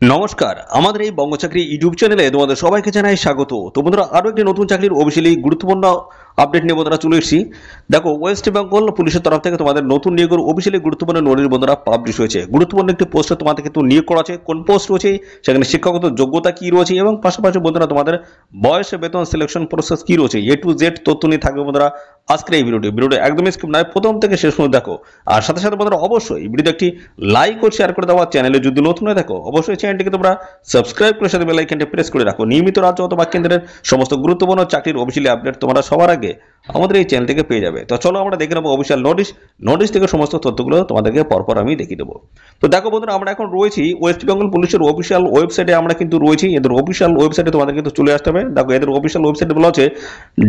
নমস্কার, আমাদের এই বঙ্গচাকরি ইউটিউব চ্যানেলে তোমাদের সবাইকে জানাই স্বাগত। তো বন্ধুরা, আরো একটি নতুন চাকরির অফিসিয়ালি গুরুত্বপূর্ণ আপডেট নিয়ে বন্ধুরা চলে এসেছি। দেখো, ওয়েস্ট বেঙ্গল পুলিশের তরফ থেকে তোমাদের নতুন নিয়োগের অফিসিয়ালি গুরুত্বপূর্ণ নোটিশ বন্ধুরা পাবলিশ হয়েছে। গুরুত্বপূর্ণ একটি পোস্টে তোমাদের কিন্তু নিয়োগ করা আছে। কোন পোস্ট রয়েছে, সেখানে শিক্ষাগত যোগ্যতা কি রয়েছে এবং পাশাপাশি বন্ধুরা তোমাদের বয়স, বেতন, সিলেকশন প্রসেস কি রয়েছে, এ টু জেড তথ্য নিয়ে থাকবে বন্ধুরা আজকের এই ভিডিওটি একদমই স্কিপ নয়, প্রথম থেকে শেষ পর্যন্ত দেখো। আর সাথে সাথে বন্ধুরা অবশ্যই ভিডিওতে একটি লাইক ও শেয়ার করে দেওয়া, চ্যানেলে যদি নতুন হয়ে থাকো অবশ্যই চ্যানেলটিকে তোমরা সাবস্ক্রাইব করে সাথে বেল আইকনটি প্রেস করে রাখো। নিয়মিত রাজ্য অথবা কেন্দ্রের সমস্ত গুরুত্বপূর্ণ চাকরির অফিসিয়ালি আপডেট তোমরা সবার আগে আমাদের এই চ্যানেল থেকে পেয়ে যাবে। তো চলো আমরা দেখে নেবো অফিসিয়াল নোটিশ থেকে সমস্ত তথ্যগুলো তোমাদেরকে পরপর আমি দেখিয়ে দেবো। তো দেখো বন্ধুরা, আমরা এখন রয়েছি ওয়েস্ট বেঙ্গল পুলিশের অফিসিয়াল ওয়েবসাইটে। আমরা কিন্তু রয়েছি এদের অফিসিয়াল ওয়েবসাইটে, তোমাদের কিন্তু চলে আসতে হবে। দেখো, এদের অফিসিয়াল ওয়েবসাইটে বলা হচ্ছে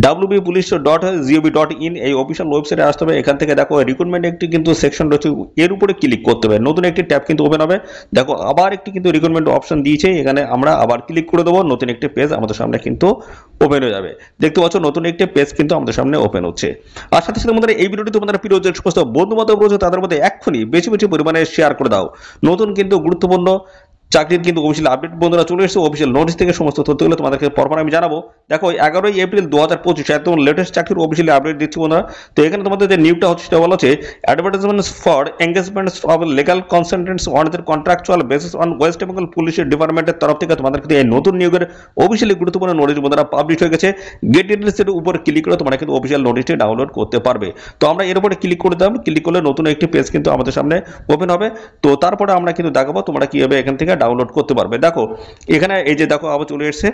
wbpolice.gov.in, এই অফিসিয়াল ওয়েবসাইটে আসতে হবে। এখান থেকে দেখো রিক্রুটমেন্ট একটি কিন্তু সেকশন রয়েছে, এর উপরে ক্লিক করতে হবে। নতুন একটি ট্যাব কিন্তু ওপেন হবে। দেখো, আবার একটি কিন্তু রিক্রুটমেন্ট অপশন দিয়েছে, এখানে আমরা আবার ক্লিক করে দেবো। নতুন একটি পেজ আমাদের সামনে কিন্তু ওপেন হয়ে যাবে। দেখতে পাচ্ছ নতুন একটি পেজ কিন্তু আমাদের সামনে ওপেন হচ্ছে। আর সাথে সাথে আমাদের এই ভিডিওটি তোমাদের প্রিয় যে সমস্ত বন্ধু বান্ধব রয়েছে তাদের মধ্যে এক্ষুনি বেশি বেশি পরিমাণে শেয়ার করে দাও। নতুন কিন্তু গুরুত্বপূর্ণ চাকরির কিন্তু অফিসিয়াল আপডেট বন্ধুরা চলে এসেছে। অফিসিয়াল নোটিশ থেকে সমস্ত তথ্যগুলো তোমাদেরকে পরপর আমি জানাবো। দেখো, 11ই এপ্রিল 2025 একদম লেটেস্ট চাকরির অফিসিয়ালি আপডেট দিচ্ছি বন্ধুরা। তো এখানে তোমাদের যে নিয়োগটা হচ্ছে সেটা বলা হচ্ছে advertisements for engagements of legal consultants on the contractual basis on West Bengal পুলিশের ডিপার্টমেন্টের তরফ থেকে তোমাদের কিন্তু এই নতুন নিয়োগের অফিসিয়ালি গুরুত্বপূর্ণ নোটিশ বন্ধুরা পাবলিশ হয়ে গেছে। গেট ডিটেলসের উপর ক্লিক করে তোমরা কিন্তু অফিসিয়াল নোটিশটি ডাউনলোড করতে পারবে। তো আমরা এর উপরে ক্লিক করে দিলাম। ক্লিক করলে নতুন একটি পেজ কিন্তু আমাদের সামনে ওপেন হবে। তো তারপরে আমরা কিন্তু দেখাবো তোমরা কিভাবে এখান থেকে ডাউনলোড করতে পারবে। দেখো, এখানে এই যে দেখো আবার চলে এসেছে।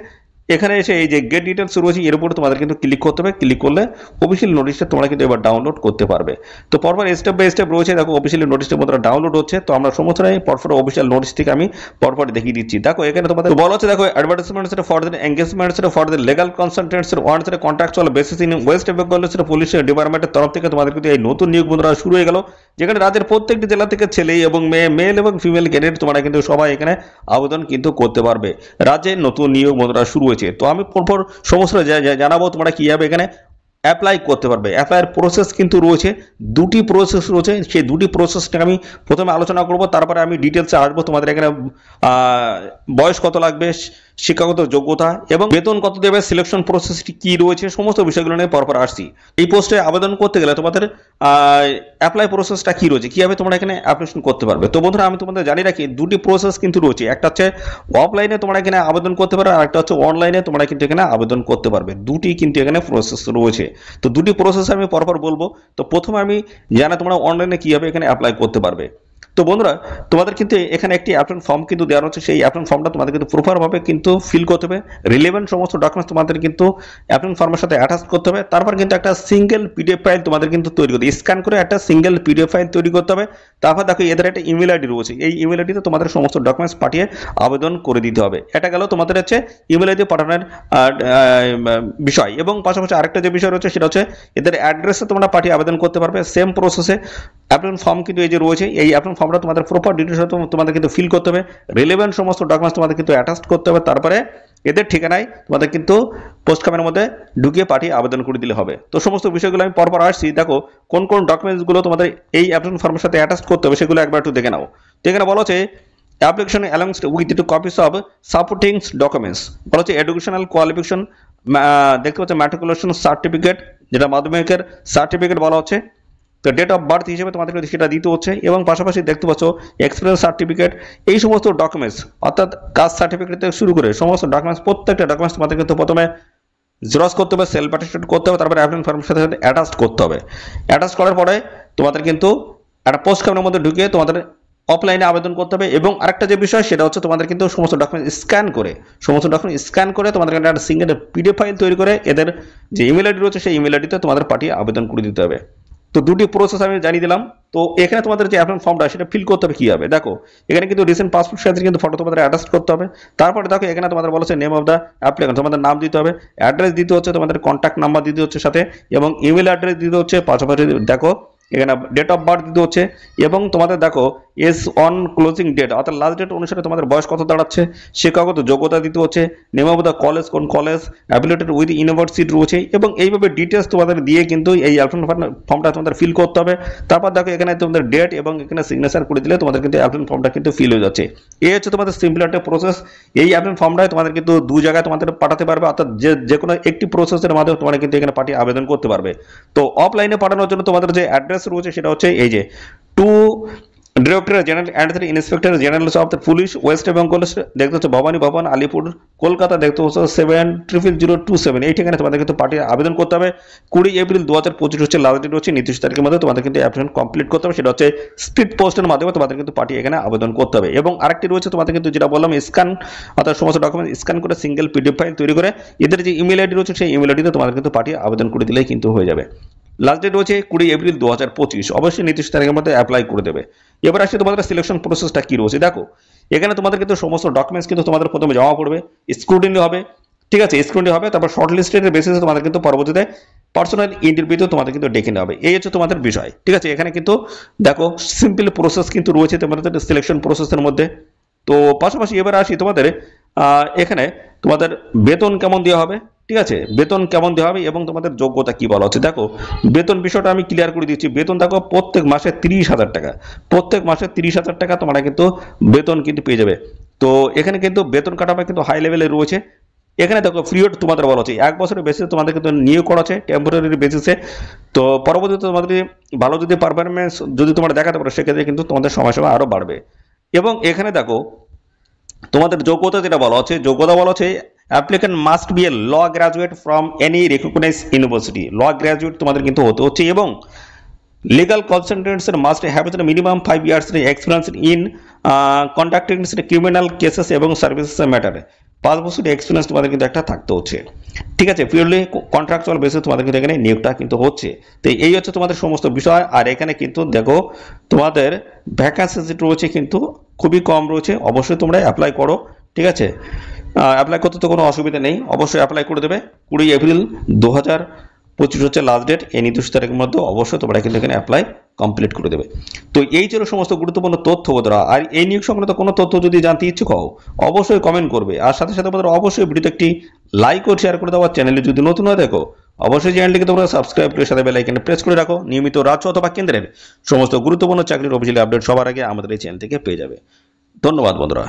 এখানে এসে এই যে গেট ডিটেলস রয়েছে এর উপরে তোমাদের কিন্তু ক্লিক করতে হবে। ক্লিক করলে অফিসিয়াল নোটিশটা তোমরা কিন্তু এবার ডাউনলোড করতে পারবে। তো পরপর স্টেপ বাই স্টেপ রয়েছে। দেখো, অফিসিয়াল নোটিশটা তোমাদের ডাউনলোড হচ্ছে। তো আমরা সমস্ত পরপর অফিসিয়াল নোটিশ থেকে আমি পরপর দেখিয়ে দিচ্ছি। দেখো, এখানে তোমাদের বলা হচ্ছে, দেখো, advertisements for the engagements for the legal consultants on the contractual basis in West Bengal police ডিপার্টমেন্টের তরফ থেকে তোমাদের কিন্তু এই নতুন নিয়োগ বন্ধুরা শুরু হয়ে গেল, যেখানে রাজ্যের প্রত্যেকটি জেলা থেকে ছেলে এবং মেয়ে, মেল এবং ফিমেল ক্যান্ডিডেট তোমরা কিন্তু সবাই এখানে আবেদন কিন্তু করতে পারবে। রাজ্যে নতুন নিয়োগ বন্ধুরা শুরু হয়েছে। তো আমি পরপর সমস্ত জানাবো তোমরা কিভাবে এখানে অ্যাপ্লাই করতে পারবে। অ্যাপ্লাইয়ের প্রসেস কিন্তু রয়েছে, দুটি প্রসেস রয়েছে। সেই দুটি প্রসেসটা আমি প্রথমে আলোচনা করব, তারপরে আমি ডিটেলসে আসবো। তোমাদের এখানে বয়স কত লাগবে, শিক্ষাগত যোগ্যতা এবং বেতন কত দেবে, সিলেকশন প্রসেসটি কি রয়েছে, সমস্ত বিষয়গুলো নিয়ে পরপর আসছি। এই পোস্টে আবেদন করতে গেলে তোমাদের অ্যাপ্লাই প্রসেসটা কি রয়েছে, কিভাবে তোমরা এখানে অ্যাপ্লিকেশন করতে পারবে। তো বন্ধুরা, আমি তোমাদের জানি রাখি দুটি প্রসেস কিন্তু রয়েছে। একটা হচ্ছে অফলাইনে তোমরা এখানে আবেদন করতে পারবে, আর একটা হচ্ছে অনলাইনে তোমরা কিন্তু এখানে আবেদন করতে পারবে। দুটি কিন্তু এখানে প্রসেস রয়েছে। তো দুটি প্রসেস আমি পরপর বলবো। তো প্রথমে আমি জানা তোমরা অনলাইনে কিভাবে এখানে অ্যাপ্লাই করতে পারবে। তো বন্ধুরা, তোমাদের কিন্তু এখানে একটি অ্যাপ্লিকেশন ফর্ম কিন্তু দেওয়া হচ্ছে। সেই অ্যাপ্লিকেশন ফর্মটা তোমাদের কিন্তু প্রপারভাবে কিন্তু ফিল করতে হবে। রিলেভেন্ট সমস্ত ডকুমেন্টস তোমাদের কিন্তু অ্যাপ্লিকেশন ফর্মের সাথে অ্যাটাচ করতে হবে। তারপর কিন্তু একটা সিঙ্গেল পিডিএফ ফাইল তোমাদের কিন্তু তৈরি করতে, স্ক্যান করে একটা সিঙ্গেল পিডিএফ ফাইল তৈরি করতে হবে। তারপর দেখো, এদের একটা ইমেল আইডি রয়েছে। এই ইমেল আইডিতে তোমাদের সমস্ত ডকুমেন্টস পাঠিয়ে আবেদন করে দিতে হবে। এটা গেল তোমাদের হচ্ছে ইমেল আইডি পাঠানোর বিষয়। এবং পাশাপাশি আরেকটা যে বিষয় রয়েছে সেটা হচ্ছে এদের অ্যাড্রেসে তোমরা পাঠিয়ে আবেদন করতে পারবে। সেম প্রসেসে অ্যাপ্লিকেশন ফর্ম কিন্তু এই যে রয়েছে, এই অ্যাপ্লিকেশন ফর্মটা তোমাদের প্রপার ডিটেলস তোমাদের কিন্তু ফিল করতে হবে। রিলেভেন্ট সমস্ত ডকুমেন্টস তোমাদের কিন্তু অ্যাটাচ করতে হবে। তারপরে এদের ঠিকানায় তোমাদের কিন্তু পোস্ট খামের মধ্যে ঢুকিয়ে পাঠিয়ে আবেদন করে দিলে হবে। তো সমস্ত বিষয়গুলো আমি পরপর আসছি। দেখো, কোন কোন ডকুমেন্টসগুলো তোমাদের এই অ্যাপ্লিকেশন ফর্মের সাথে অ্যাটাচ করতে হবে সেগুলো একবার একটু দেখে নাও। তো এখানে বলা হচ্ছে application alongs with two copies of supporting documents. বলা হচ্ছে এডুকেশনাল কোয়ালিফিকেশন, দেখতে পাচ্ছ ম্যাট্রিকুলেশন সার্টিফিকেট, যেটা মাধ্যমিকের সার্টিফিকেট বলা হচ্ছে। তো ডেট অফ বার্থ হিসেবে তোমাদেরকে সেটা দিতে হচ্ছে। এবং পাশাপাশি দেখতে পাচ্ছ এক্সপিরিয়েন্স সার্টিফিকেট, এই সমস্ত ডকুমেন্টস, অর্থাৎ কাস্ট সার্টিফিকেট থেকে শুরু করে সমস্ত ডকুমেন্টস, প্রত্যেকটা ডকুমেন্টস তোমাদের কিন্তু প্রথমে জেরক্স করতে হবে, সেলফ অ্যাটেস্টেড করতে হবে, তারপরে অ্যাপ্লিকেশন ফর্মের সাথে অ্যাটাচ করতে হবে। অ্যাটাচ করার পরে তোমাদের কিন্তু একটা পোস্ট খামের মধ্যে ঢুকিয়ে তোমাদের অফলাইনে আবেদন করতে হবে। এবং আরেকটা যে বিষয় সেটা হচ্ছে তোমাদের কিন্তু সমস্ত ডকুমেন্ট স্ক্যান করে তোমাদের একটা সিঙ্গেল পিডিএফ ফাইল তৈরি করে এদের যে ইমেল আইডি রয়েছে সেই ইমেল আইডিতে তোমাদের পাঠিয়ে আবেদন করে দিতে হবে। তো দুটি প্রসেস আমি জানিয়ে দিলাম। তো এখানে তোমাদের যে অ্যাপ্লিকেশন ফর্মটা সেটা ফিল করতে হবে কিভাবে। দেখো, এখানে কিন্তু রিসেন্ট পাসপোর্ট সাইজের কিন্তু ফটো তোমাদের অ্যাটাচ করতে হবে। তারপরে দেখো, এখানে তোমাদের বলা হচ্ছে নেম অফ দ্য অ্যাপ্লিকেন্ট, তোমাদের নাম দিতে হবে, অ্যাড্রেস দিতে হচ্ছে, তোমাদের কন্ট্যাক্ট নাম্বার দিতে হচ্ছে সাথে, এবং ইমেল অ্যাড্রেস দিতে হচ্ছে। পাশাপাশি দেখো, এখানে ডেট অফ বার্থ দিতে হচ্ছে এবং তোমাদের দেখো এস অন ক্লোজিং ডেট অর্থাৎ লাস্ট ডেট অনুসারে তোমাদের বয়স কত দাঁড়াচ্ছে, শিক্ষাগত যোগ্যতা দিতে হচ্ছে, নেম অফ দ্য কলেজ কোন কলেজ, অ্যাফিলিয়েটেড উইথ ইউনিভার্সিটি রয়েছে এবং এইভাবে ডিটেলস তোমাদের দিয়ে কিন্তু এই অ্যাপ্লিকেশন ফর্মটা তোমাদের ফিল করতে হবে। তারপর দেখো এখানে তোমাদের ডেট এবং এখানে সিগনেচার করে দিলে তোমাদের কিন্তু অ্যাপ্লিকেশন ফর্মটা কিন্তু ফিল হয়ে যাচ্ছে। এই হচ্ছে তোমাদের সিম্পল একটা প্রসেস। এই অ্যাপ্লিকেশন ফর্মটাই তোমাদের কিন্তু দু জায়গায় তোমাদের পাঠাতে পারবে, অর্থাৎ যে কোনো একটি প্রসেসের মাধ্যমে তোমরা কিন্তু এখানে পাঠিয়ে আবেদন করতে পারবে। তো অফলাইনে পাঠানোর জন্য তোমাদের যে অ্যাড্রেস রয়েছে সেটা হচ্ছে এই যে 2 director general and inspector general of the police West Bengal, দেখতে হচ্ছে ভবানী ভবন আলিপুর কলকাতা, দেখতে হচ্ছে 700027। এই ঠিকানায় তোমাদের কিন্তু পাঠিয়ে আবেদন করতে হবে। 20 এপ্রিল 2025 হচ্ছে লাস্ট ডেট, হচ্ছে নির্দিষ্ট তারিখের মধ্যে তোমাদের কিন্তু অ্যাপ্লিকেশন কমপ্লিট করতে হবে। সেটা হচ্ছে স্পিড পোস্টের মাধ্যমে তোমাদের কিন্তু পাঠিয়ে এখানে আবেদন করতে হবে। এবং আরেকটি রয়েছে তোমাদের কিন্তু যেটা বললাম স্ক্যান, অর্থাৎ সমস্ত ডকুমেন্ট স্ক্যান করে সিঙ্গেল পিডিএফ ফাইল তৈরি করে এদের যে ইমেল আইডি রয়েছে সেই ইমেল আইডিতে তোমাদের কিন্তু পাঠিয়ে আবেদন করে দিলেই কিন্তু হয়ে যাবে। লাস্ট ডেট রয়েছে 20 এপ্রিল 2025, অবশ্যই নির্দিষ্ট তারিখের মধ্যে অ্যাপ্লাই করে দেবে। এবার আসছে তোমাদের সিলেকশন প্রসেসটা কি রয়েছে। দেখো এখানে তোমাদের কিন্তু সমস্ত ডকুমেন্টস কিন্তু তোমাদের প্রথমে জমা পড়বে, স্ক্রুটিনি হবে, ঠিক আছে, স্ক্রুটিনি হবে, তারপর শর্ট লিস্টের বেসিসে তোমাদের কিন্তু পরবর্তীতে পার্সোনাল ইন্টারভিউতে তোমাদের কিন্তু ডেকে নেওয়া হবে। এই হচ্ছে তোমাদের বিষয়, ঠিক আছে। এখানে কিন্তু দেখো সিম্পল প্রসেস কিন্তু রয়েছে তোমাদের সিলেকশন প্রসেসের মধ্যে। তো পাশাপাশি এবার আসি তোমাদের এখানে তোমাদের বেতন কেমন দেওয়া হবে, ঠিক আছে, বেতন কেমন দেওয়া হবে এবং তোমাদের যোগ্যতা কি বলা হচ্ছে। দেখো বেতন বিষয়টা আমি ক্লিয়ার করে দিচ্ছি। বেতন দেখো প্রত্যেক মাসে 30,000 টাকা, প্রত্যেক মাসে 30,000 টাকা তোমরা কিন্তু বেতন কিন্তু পেয়ে যাবে। তো এখানে কিন্তু বেতন কাঠামো কিন্তু হাই লেভেলে রয়েছে। এখানে দেখো পিরিয়ড তোমাদের বলা হচ্ছে 1 বছরের বেসিসে তোমাদের কিন্তু নিয়োগ করা আছে টেম্পোরারি বেসিসে। তো পরবর্তীতে তোমাদের ভালো যদি পারফরমেন্স যদি তোমরা দেখাতে পারো সেক্ষেত্রে কিন্তু তোমাদের সময়সীমা আরো বাড়বে। এবং এখানে দেখো তোমাদের যোগ্যতা যেটা বলা হচ্ছে, যোগ্যতা বলা হচ্ছে applicant must be a law graduate from any recognised university, law graduate তোমাদের কিন্তু হতে হচ্ছে এবং legal consultants must have a minimum 5 years experience in conducting criminal cases এবং সার্ভিসেস ম্যাটারে। 5 বছরের এক্সপিরিয়েন্স তোমাদের কিন্তু একটা থাকতে হচ্ছে, ঠিক আছে। পিওরলি কন্ট্রাকচুয়াল বেসিসে তোমাদের কিন্তু এখানে নিয়োগটা কিন্তু হচ্ছে। তো এই হচ্ছে তোমাদের সমস্ত বিষয়। আর এখানে কিন্তু দেখো তোমাদের ভ্যাকান্সি যেটা রয়েছে কিন্তু খুবই কম রয়েছে। অবশ্যই তোমরা অ্যাপ্লাই করো, ঠিক আছে। অ্যাপ্লাই করতে তো কোনো অসুবিধা নেই, অবশ্যই অ্যাপ্লাই করে দেবে। 20 এপ্রিল 2025 হচ্ছে লাস্ট ডেট। এই নির্দিষ্ট তারিখের মধ্যে অবশ্যই তোমরা কিন্তু এখানে অ্যাপ্লাই কমপ্লিট করে দেবে। তো এই ছিল সমস্ত গুরুত্বপূর্ণ তথ্য বন্ধুরা। আর এই নিয়োগ সংক্রান্ত কোনো তথ্য যদি জানতে ইচ্ছুক হও অবশ্যই কমেন্ট করবে। আর সাথে সাথে বন্ধুরা অবশ্যই ভিডিওতে একটি লাইক ও শেয়ার করে দেওয়ার, চ্যানেলে যদি নতুন হয়ে দেখো অবশ্যই চ্যানেলটিকে তোমরা সাবস্ক্রাইব করে সাথে বেল আইকনে প্রেস করে রাখো। নিয়মিত রাজ্য অথবা কেন্দ্রের সমস্ত গুরুত্বপূর্ণ চাকরির অফিসিয়ালি আপডেট সবার আগে আমাদের এই চ্যানেল থেকে পেয়ে যাবে। ধন্যবাদ বন্ধুরা।